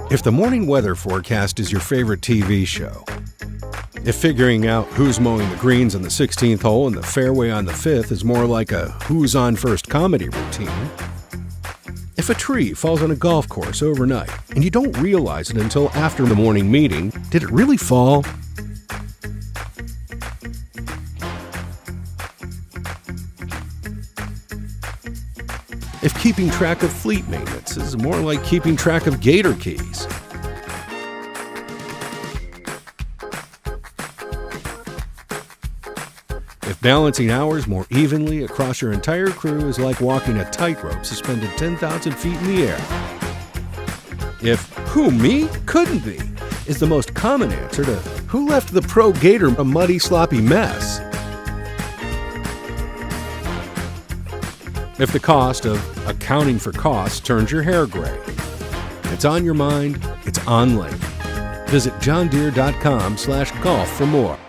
If the morning weather forecast is your favorite TV show, if figuring out who's mowing the greens on the 16th hole and the fairway on the 5th is more like a who's on first comedy routine, if a tree falls on a golf course overnight and you don't realize it until after the morning meeting, did it really fall? If keeping track of fleet maintenance is more like keeping track of gator keys. If balancing hours more evenly across your entire crew is like walking a tightrope suspended 10,000 feet in the air. If who, me, couldn't be is the most common answer to who left the pro gator a muddy, sloppy mess. If the cost of accounting for costs turns your hair gray. It's on your mind, it's OnLink. Visit johndeere.com/golf for more.